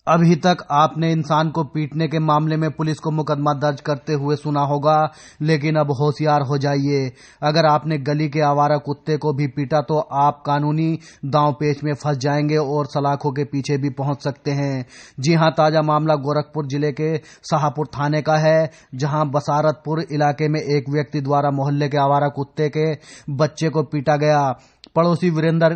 अभी तक आपने इंसान को पीटने के मामले में पुलिस को मुकदमा दर्ज करते हुए सुना होगा, लेकिन अब होशियार हो जाइए। अगर आपने गली के आवारा कुत्ते को भी पीटा तो आप कानूनी दांव पेच में फंस जाएंगे और सलाखों के पीछे भी पहुंच सकते हैं। जी हां, ताजा मामला गोरखपुर जिले के शाहपुर थाने का है, जहां बसारतपुर इलाके में एक व्यक्ति द्वारा मोहल्ले के आवारा कुत्ते के बच्चे को पीटा गया। पड़ोसी वीरेंद्र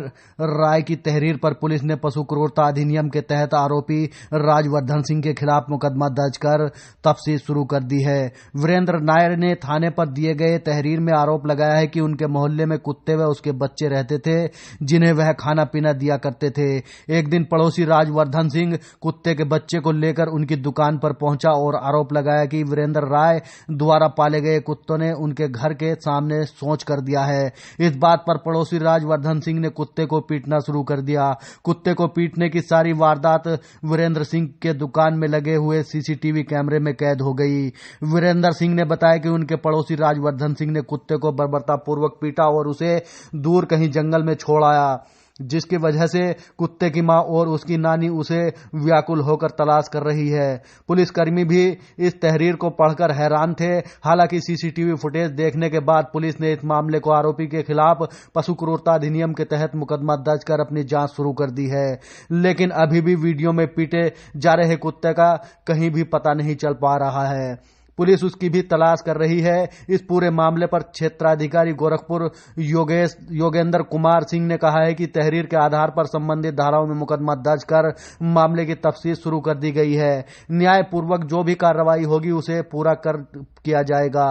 राय की तहरीर पर पुलिस ने पशु क्रूरता अधिनियम के तहत आरोपी राजवर्धन सिंह के खिलाफ मुकदमा दर्ज कर तफ्तीश शुरू कर दी है। वीरेंद्र नायर ने थाने पर दिए गए तहरीर में आरोप लगाया है कि उनके मोहल्ले में कुत्ते व उसके बच्चे रहते थे, जिन्हें वह खाना पीना दिया करते थे। एक दिन पड़ोसी राजवर्धन सिंह कुत्ते के बच्चे को लेकर उनकी दुकान पर पहुंचा और आरोप लगाया कि वीरेंद्र राय द्वारा पाले गए कुत्तों ने उनके घर के सामने शौच कर दिया है। इस बात पर पड़ोसी राजवर्धन सिंह ने कुत्ते को पीटना शुरू कर दिया। कुत्ते को पीटने की सारी वारदात वीरेंद्र सिंह के दुकान में लगे हुए सीसीटीवी कैमरे में कैद हो गई। वीरेंद्र सिंह ने बताया कि उनके पड़ोसी राजवर्धन सिंह ने कुत्ते को बर्बरतापूर्वक पीटा और उसे दूर कहीं जंगल में छोड़ आया, जिसकी वजह से कुत्ते की मां और उसकी नानी उसे व्याकुल होकर तलाश कर रही है। पुलिसकर्मी भी इस तहरीर को पढ़कर हैरान थे। हालांकि सीसीटीवी फुटेज देखने के बाद पुलिस ने इस मामले को आरोपी के खिलाफ पशु क्रूरता अधिनियम के तहत मुकदमा दर्ज कर अपनी जांच शुरू कर दी है, लेकिन अभी भी वीडियो में पीटे जा रहे कुत्ते का कहीं भी पता नहीं चल पा रहा है। पुलिस उसकी भी तलाश कर रही है। इस पूरे मामले पर क्षेत्राधिकारी गोरखपुर योगेंद्र कुमार सिंह ने कहा है कि तहरीर के आधार पर संबंधित धाराओं में मुकदमा दर्ज कर मामले की तफ्तीश शुरू कर दी गई है। न्यायपूर्वक जो भी कार्रवाई होगी उसे पूरा किया जाएगा।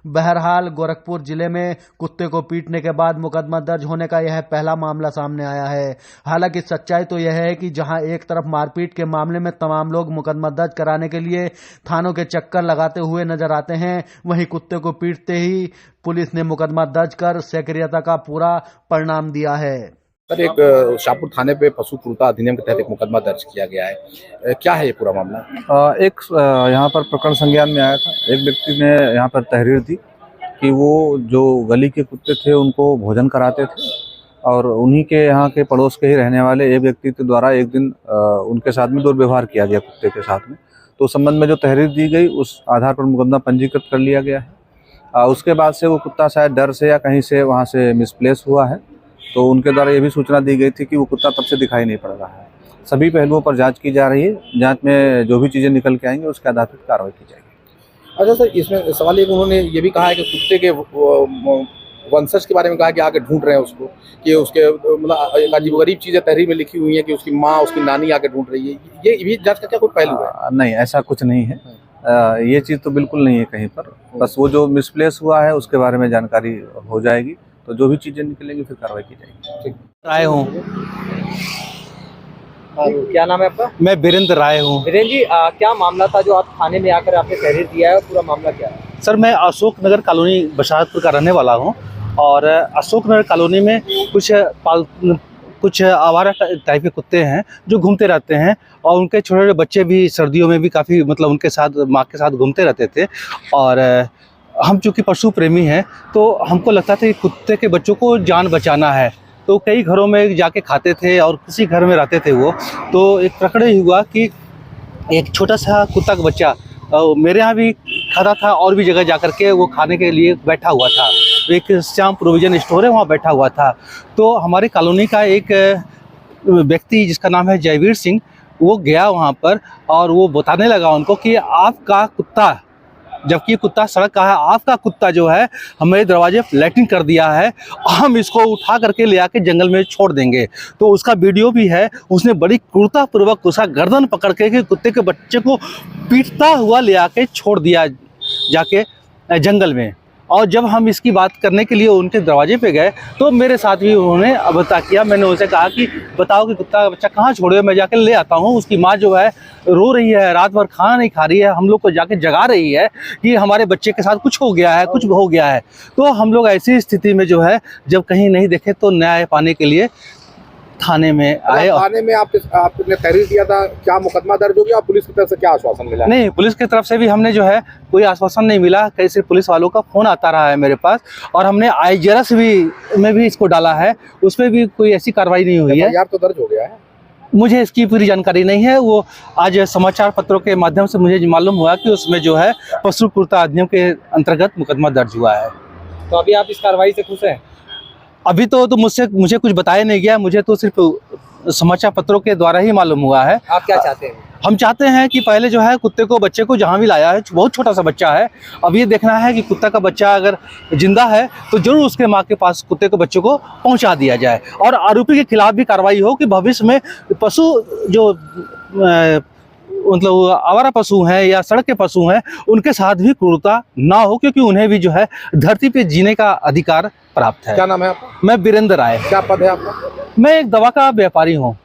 बहरहाल गोरखपुर जिले में कुत्ते को पीटने के बाद मुकदमा दर्ज होने का यह पहला मामला सामने आया है। हालांकि सच्चाई तो यह है कि जहां एक तरफ मारपीट के मामले में तमाम लोग मुकदमा दर्ज कराने के लिए थानों के चक्कर लगाते हुए नजर आते हैं, वहीं कुत्ते को पीटते ही पुलिस ने मुकदमा दर्ज कर सक्रियता का पूरा परिणाम दिया है। सर, एक शाहपुर थाने पे पशु क्रूरता अधिनियम के तहत एक मुकदमा दर्ज किया गया है, क्या है ये पूरा मामला? यहाँ पर प्रकरण संज्ञान में आया था। एक व्यक्ति ने यहाँ पर तहरीर दी कि वो जो गली के कुत्ते थे उनको भोजन कराते थे और उन्हीं के यहाँ के पड़ोस के ही रहने वाले एक व्यक्ति के द्वारा एक दिन उनके साथ में दुर्व्यवहार किया गया कुत्ते के साथ में। तो उस संबंध में जो तहरीर दी गई उस आधार पर मुकदमा पंजीकृत कर लिया गया है। उसके बाद से वो कुत्ता शायद डर से या कहीं से वहाँ से मिसप्लेस हुआ है, तो उनके द्वारा ये भी सूचना दी गई थी कि वो कुत्ता तब से दिखाई नहीं पड़ रहा है। सभी पहलुओं पर जांच की जा रही है। जांच में जो भी चीज़ें निकल के आएंगी उसके आधार पर कार्रवाई की जाएगी। अच्छा सर, इसमें सवाल एक उन्होंने ये भी कहा है कि कुत्ते के वंशज के बारे में कहा कि आके ढूंढ रहे हैं उसको, कि उसके मतलब एक अजीबोगरीब चीज़ें तहरीर में लिखी हुई है कि उसकी माँ उसकी नानी आके ढूंढ रही है। ये भी जांच का क्या कोई पहलू है? नहीं, ऐसा कुछ नहीं है। ये चीज़ तो बिल्कुल नहीं है कहीं पर। बस वो जो मिसप्लेस हुआ है उसके बारे में जानकारी हो जाएगी, तो जो भी चीज़ें निकलेंगी फिर कार्रवाई की जाएगी। ठीक, राय हूँ। क्या नाम है आपका? मैं वीरेंद्र राय हूँ। वीरेंद्र जी, क्या मामला था जो आप थाने में आकर आपने तहरीर दिया है, पूरा मामला क्या है? सर, मैं अशोक नगर कॉलोनी बसारतपुर का रहने वाला हूँ और अशोक नगर कॉलोनी में कुछ आवारा टाइप के कुत्ते हैं जो घूमते रहते हैं और उनके छोटे छोटे बच्चे भी सर्दियों में भी काफ़ी मतलब उनके साथ माँ के साथ घूमते रहते थे। और हम चूँकि पशु प्रेमी हैं तो हमको लगता था कि कुत्ते के बच्चों को जान बचाना है, तो कई घरों में जाके खाते थे और किसी घर में रहते थे वो। तो एक प्रकरण हुआ कि एक छोटा सा कुत्ता का बच्चा मेरे यहाँ भी खाता था और भी जगह जाकर के वो खाने के लिए बैठा हुआ था। एक श्याम प्रोविजन स्टोर है, वहाँ बैठा हुआ था। तो हमारी कॉलोनी का एक व्यक्ति जिसका नाम है जयवीर सिंह, वो गया वहाँ पर और वो बताने लगा उनको कि आपका कुत्ता, जबकि कुत्ता सड़क का है, आपका कुत्ता जो है हमारे दरवाजे पर लैट्रिन कर दिया है, हम इसको उठा करके ले आके जंगल में छोड़ देंगे। तो उसका वीडियो भी है। उसने बड़ी क्रूरता पूर्वक उसका गर्दन पकड़ के कुत्ते के बच्चे को पीटता हुआ ले आके छोड़ दिया जाके जंगल में। और जब हम इसकी बात करने के लिए उनके दरवाजे पे गए तो मेरे साथ भी उन्होंने बता किया। मैंने उनसे कहा कि बताओ कि कुत्ता का बच्चा कहाँ छोड़े, मैं जाके ले आता हूँ। उसकी माँ जो है रो रही है, रात भर खाना नहीं खा रही है, हम लोग को जाके जगा रही है कि हमारे बच्चे के साथ कुछ हो गया है, कुछ हो गया है। तो हम लोग ऐसी स्थिति में जो है जब कहीं नहीं देखे तो न्याय पाने के लिए थाने में आए। थाने में आपने तहरीर दिया था, क्या मुकदमा दर्ज हो गया? पुलिस की तरफ से क्या आश्वासन मिला? नहीं, पुलिस की तरफ से भी हमने जो है कोई आश्वासन नहीं मिला। कैसे पुलिस वालों का फोन आता रहा है मेरे पास और हमने IJRS में भी इसको डाला है, उसमें भी कोई ऐसी कार्रवाई नहीं हुई है। FIR तो दर्ज हो गया है। मुझे इसकी पूरी जानकारी नहीं है। वो आज समाचार पत्रों के माध्यम से मुझे मालूम हुआ कि उसमें जो है पशु क्रूरता अधिनियम के अंतर्गत मुकदमा दर्ज हुआ है। तो अभी आप इस कार्रवाई से खुश हैं? अभी तो मुझे कुछ बताया नहीं गया, मुझे तो सिर्फ समाचार पत्रों के द्वारा ही मालूम हुआ है। आप क्या चाहते हैं? हम चाहते हैं कि पहले जो है कुत्ते को, बच्चे को जहाँ भी लाया है, बहुत छोटा सा बच्चा है, अब ये देखना है कि कुत्ता का बच्चा अगर जिंदा है तो जरूर उसके माँ के पास कुत्ते को, बच्चे को पहुँचा दिया जाए और आरोपी के खिलाफ भी कार्रवाई हो कि भविष्य में पशु जो मतलब आवारा पशु हैं या सड़क के पशु हैं उनके साथ भी क्रूरता ना हो, क्योंकि उन्हें भी जो है धरती पे जीने का अधिकार प्राप्त है। क्या नाम है आपका? मैं वीरेंद्र राय। क्या पद है आपका? मैं एक दवा का व्यापारी हूँ।